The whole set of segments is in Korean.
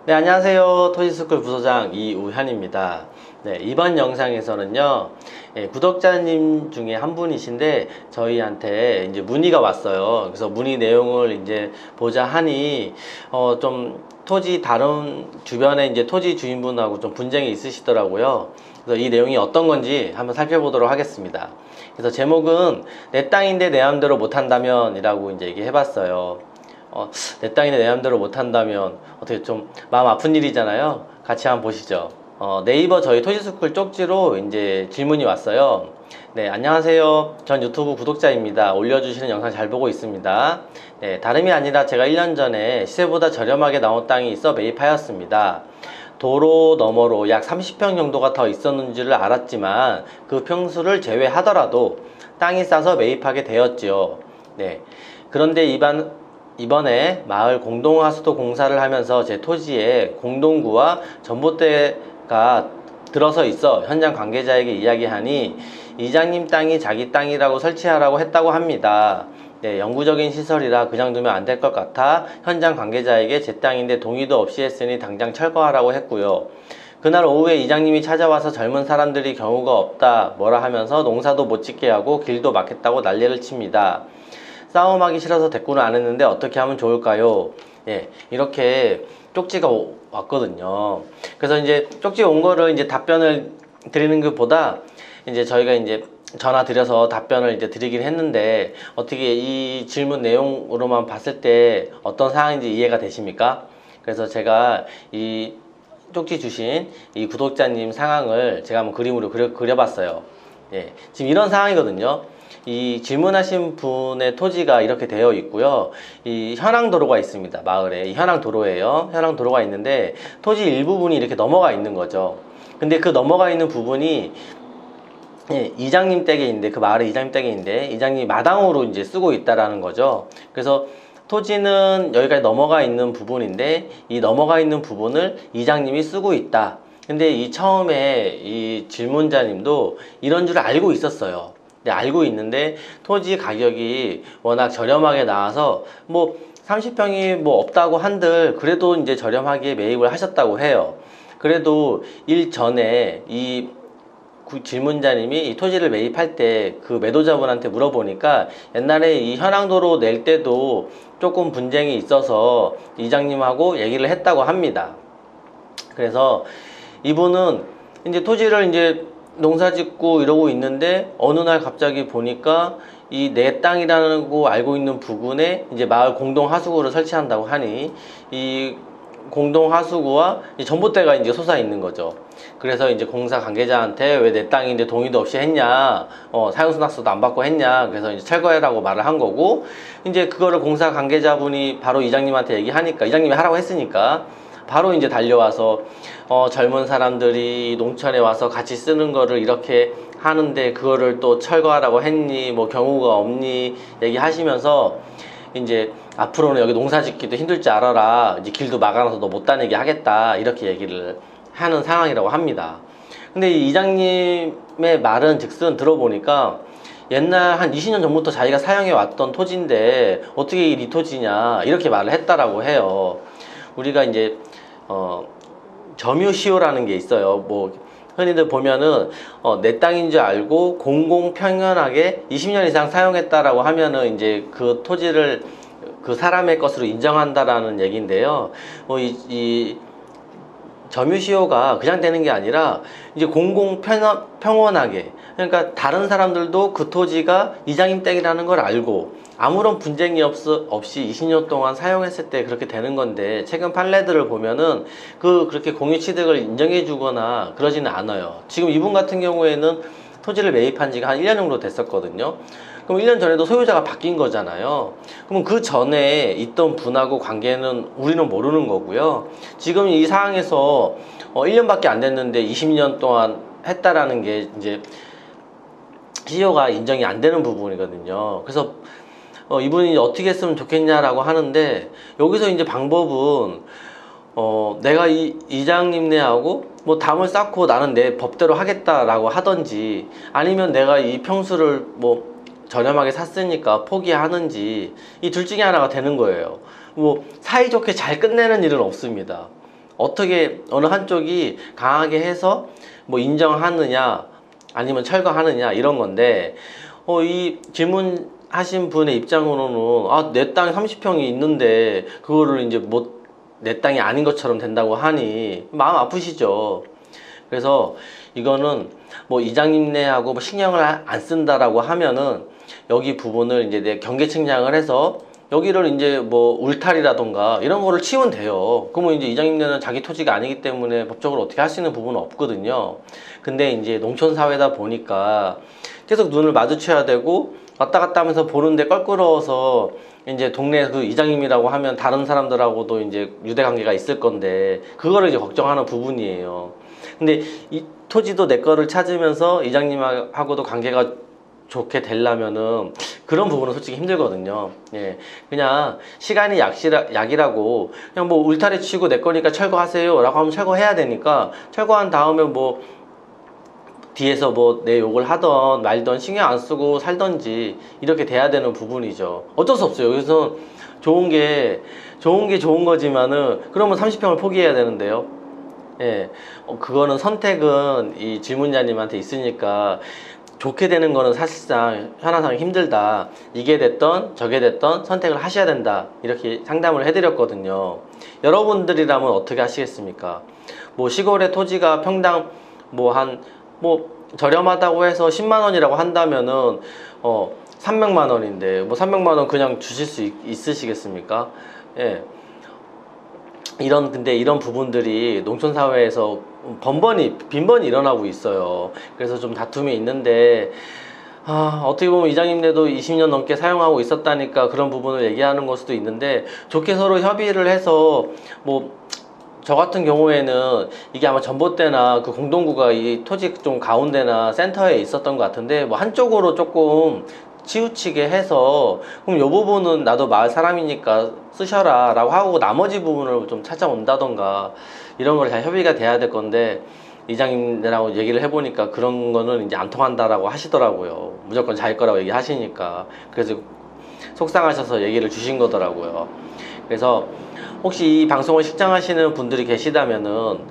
네, 안녕하세요. 토지스쿨 부소장 이우현입니다. 네, 이번 영상에서는요, 구독자님 중에 한 분이신데 저희한테 이제 문의가 왔어요. 그래서 문의 내용을 이제 보자 하니 좀 토지 다른 주변에 이제 토지 주인분하고 좀 분쟁이 있으시더라고요. 그래서 이 내용이 어떤 건지 한번 살펴보도록 하겠습니다. 그래서 제목은 내 땅인데 내 맘대로 못한다면 이라고 이제 얘기해봤어요. 내 땅인데 내 맘대로 못한다면 어떻게 좀 마음 아픈 일이잖아요. 같이 한번 보시죠. 네이버 저희 토지스쿨 쪽지로 이제 질문이 왔어요. 네, 안녕하세요. 전 유튜브 구독자입니다. 올려주시는 영상 잘 보고 있습니다. 네, 다름이 아니라 제가 1년 전에 시세보다 저렴하게 나온 땅이 있어 매입하였습니다. 도로 너머로 약 30평 정도가 더 있었는 줄을 알았지만 그 평수를 제외하더라도 땅이 싸서 매입하게 되었지요. 네, 그런데 이번에 마을 공동하수도 공사를 하면서 제 토지에 공동구와 전봇대가 들어서 있어 현장 관계자에게 이야기하니 이장님 땅이 자기 땅이라고 설치하라고 했다고 합니다. 네, 영구적인 시설이라 그냥 두면 안 될 것 같아 현장 관계자에게 제 땅인데 동의도 없이 했으니 당장 철거하라고 했고요. 그날 오후에 이장님이 찾아와서 젊은 사람들이 경우가 없다 뭐라 하면서 농사도 못 짓게 하고 길도 막혔다고 난리를 칩니다. 싸움하기 싫어서 대꾸는 안 했는데 어떻게 하면 좋을까요? 예, 이렇게 쪽지가 왔거든요. 그래서 이제 쪽지 온 거를 이제 답변을 드리는 것보다 이제 저희가 이제 전화 드려서 답변을 이제 드리긴 했는데 어떻게 이 질문 내용으로만 봤을 때 어떤 상황인지 이해가 되십니까? 그래서 제가 이 쪽지 주신 이 구독자님 상황을 제가 한번 그림으로 그려봤어요. 예, 지금 이런 상황이거든요. 이 질문하신 분의 토지가 이렇게 되어 있고요. 이 현황도로가 있습니다. 마을에 이 현황도로예요. 현황도로가 있는데 토지 일부분이 이렇게 넘어가 있는 거죠. 근데 그 넘어가 있는 부분이 이장님 댁인데 그 마을의 이장님 댁인데 이장님이 마당으로 이제 쓰고 있다라는 거죠. 그래서 토지는 여기까지 넘어가 있는 부분인데 이 넘어가 있는 부분을 이장님이 쓰고 있다. 근데 이 처음에 이 질문자님도 이런 줄 알고 있었어요. 네, 알고 있는데 토지 가격이 워낙 저렴하게 나와서 뭐 30평이 뭐 없다고 한들 그래도 이제 저렴하게 매입을 하셨다고 해요. 그래도 일 전에 이 질문자님이 이 토지를 매입할 때 그 매도자분한테 물어보니까 옛날에 이 현황도로 낼 때도 조금 분쟁이 있어서 이장님하고 얘기를 했다고 합니다. 그래서 이분은 이제 토지를 이제 농사 짓고 이러고 있는데 어느 날 갑자기 보니까 이 내 땅이라는 거 알고 있는 부근에 이제 마을 공동 하수구를 설치한다고 하니 이 공동 하수구와 전봇대가 이제 솟아 있는 거죠. 그래서 이제 공사 관계자한테 왜 내 땅인데 동의도 없이 했냐, 사용수납서도 안 받고 했냐, 그래서 이제 철거해라고 말을 한 거고, 이제 그거를 공사 관계자분이 바로 이장님한테 얘기하니까, 이장님이 하라고 했으니까 바로 이제 달려와서 젊은 사람들이 농촌에 와서 같이 쓰는 거를 이렇게 하는데 그거를 또 철거하라고 했니, 뭐 경우가 없니 얘기하시면서 이제 앞으로는 여기 농사 짓기도 힘들 줄 알아라, 이제 길도 막아놔서 너 못 다니게 하겠다 이렇게 얘기를 하는 상황이라고 합니다. 근데 이 이장님의 말은 즉슨 들어보니까 옛날 한 20년 전부터 자기가 사용해 왔던 토지인데 어떻게 이 네 토지냐 이렇게 말을 했다라고 해요. 우리가 이제 점유시효라는 게 있어요. 뭐 흔히들 보면은 내 땅인 줄 알고 공공평연하게 20년 이상 사용했다라고 하면은 이제 그 토지를 그 사람의 것으로 인정한다라는 얘기인데요. 이 점유시효가 그냥 되는 게 아니라 이제 공공평원하게, 그러니까 다른 사람들도 그 토지가 이장님 댁이라는 걸 알고 아무런 분쟁이 없이 20년 동안 사용했을 때 그렇게 되는 건데, 최근 판례들을 보면은 그렇게 공유취득을 인정해 주거나 그러지는 않아요. 지금 이분 같은 경우에는 토지를 매입한 지가 한 1년 정도 됐었거든요. 그럼 1년 전에도 소유자가 바뀐 거잖아요. 그러면 그 전에 있던 분하고 관계는 우리는 모르는 거고요. 지금 이 상황에서 1년밖에 안 됐는데 20년 동안 했다라는 게 이제 시효가 인정이 안 되는 부분이거든요. 그래서 이분이 어떻게 했으면 좋겠냐라고 하는데, 여기서 이제 방법은 내가 이장님네하고 뭐 담을 쌓고 나는 내 법대로 하겠다라고 하던지, 아니면 내가 이 평수를 뭐 저렴하게 샀으니까 포기하는지 이 둘 중에 하나가 되는 거예요. 뭐 사이좋게 잘 끝내는 일은 없습니다. 어떻게 어느 한쪽이 강하게 해서 뭐 인정하느냐 아니면 철거하느냐 이런 건데, 이 질문하신 분의 입장으로는 내 땅 30평이 있는데 그거를 이제 뭐 내 땅이 아닌 것처럼 된다고 하니 마음 아프시죠. 그래서 이거는 뭐 이장님네하고 뭐 신경을 안 쓴다라고 하면은 여기 부분을 이제 내 경계 측량을 해서 여기를 이제 뭐 울타리라던가 이런 거를 치면 돼요. 그러면 이제 이장님네는 자기 토지가 아니기 때문에 법적으로 어떻게 할 수 있는 부분은 없거든요. 근데 이제 농촌 사회다 보니까 계속 눈을 마주쳐야 되고 왔다 갔다 하면서 보는데 껄끄러워서 이제 동네 그 이장님이라고 하면 다른 사람들하고도 이제 유대 관계가 있을 건데 그거를 이제 걱정하는 부분이에요. 근데 이 토지도 내 거를 찾으면서 이장님하고도 관계가 좋게 되려면은 그런 부분은 솔직히 힘들거든요. 예, 그냥 시간이 약이라고 그냥 뭐 울타리 치고 내 거니까 철거하세요 라고 하면 철거해야 되니까 철거한 다음에 뭐 뒤에서 뭐 내 욕을 하던 말던 신경 안 쓰고 살던지 이렇게 돼야 되는 부분이죠. 어쩔 수 없어요. 여기서 좋은 게 좋은 거지만은 그러면 30평을 포기해야 되는데요. 예, 그거는 선택은 이 질문자님한테 있으니까 좋게 되는 거는 사실상 현황상 힘들다. 이게 됐던 저게 됐던 선택을 하셔야 된다. 이렇게 상담을 해드렸거든요. 여러분들이라면 어떻게 하시겠습니까? 뭐 시골의 토지가 평당 뭐 저렴하다고 해서 10만 원이라고 한다면은 300만 원인데 뭐 300만 원 그냥 주실 수 있으시겠습니까? 예. 근데 이런 부분들이 농촌 사회에서 빈번히 일어나고 있어요. 그래서 좀 다툼이 있는데 어떻게 보면 이장님네도 20년 넘게 사용하고 있었다니까 그런 부분을 얘기하는 걸 수도 있는데, 좋게 서로 협의를 해서 뭐 저 같은 경우에는 이게 아마 전봇대나 그 공동구가 이 토지 좀 가운데나 센터에 있었던 것 같은데 뭐 한쪽으로 조금 치우치게 해서 그럼 요 부분은 나도 마을 사람이니까 쓰셔라 라고 하고 나머지 부분을 좀 찾아온다던가 이런 걸 잘 협의가 돼야 될 건데, 이장님들하고 얘기를 해보니까 그런 거는 이제 안 통한다라고 하시더라고요. 무조건 자기 거라고 얘기하시니까. 그래서 속상하셔서 얘기를 주신 거더라고요. 그래서 혹시 이 방송을 시청하시는 분들이 계시다면은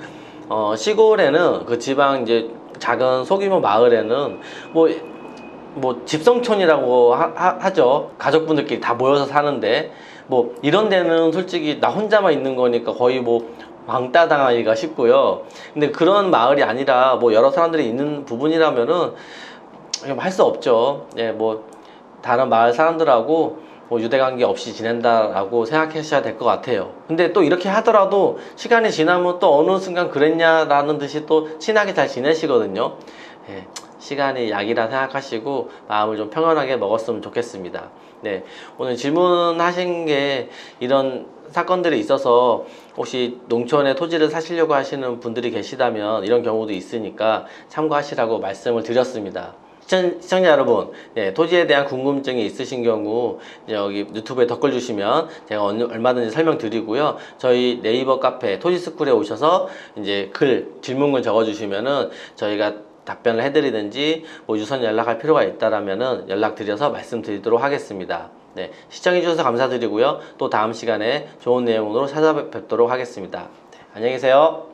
시골에는 그 지방 이제 작은 소규모 마을에는 뭐 집성촌이라고 하죠. 가족분들끼리 다 모여서 사는데 뭐 이런 데는 솔직히 나 혼자만 있는 거니까 거의 뭐 왕따 당하기가 쉽고요. 근데 그런 마을이 아니라 뭐 여러 사람들이 있는 부분이라면은 할 수 없죠. 예, 뭐 다른 마을 사람들하고 뭐 유대관계 없이 지낸다라고 생각하셔야 될 것 같아요. 근데 또 이렇게 하더라도 시간이 지나면 또 어느 순간 그랬냐라는 듯이 또 친하게 잘 지내시거든요. 예, 시간이 약이라 생각하시고 마음을 좀 평온하게 먹었으면 좋겠습니다. 네, 오늘 질문하신 게 이런 사건들이 있어서 혹시 농촌에 토지를 사시려고 하시는 분들이 계시다면 이런 경우도 있으니까 참고하시라고 말씀을 드렸습니다. 시청자 여러분, 네, 토지에 대한 궁금증이 있으신 경우 여기 유튜브에 댓글 주시면 제가 얼마든지 설명드리고요. 저희 네이버 카페 토지스쿨에 오셔서 이제 질문글 적어주시면은 저희가 답변을 해드리든지 뭐 유선 연락할 필요가 있다라면은 연락드려서 말씀드리도록 하겠습니다. 네, 시청해주셔서 감사드리고요. 또 다음 시간에 좋은 내용으로 찾아뵙도록 하겠습니다. 네, 안녕히 계세요.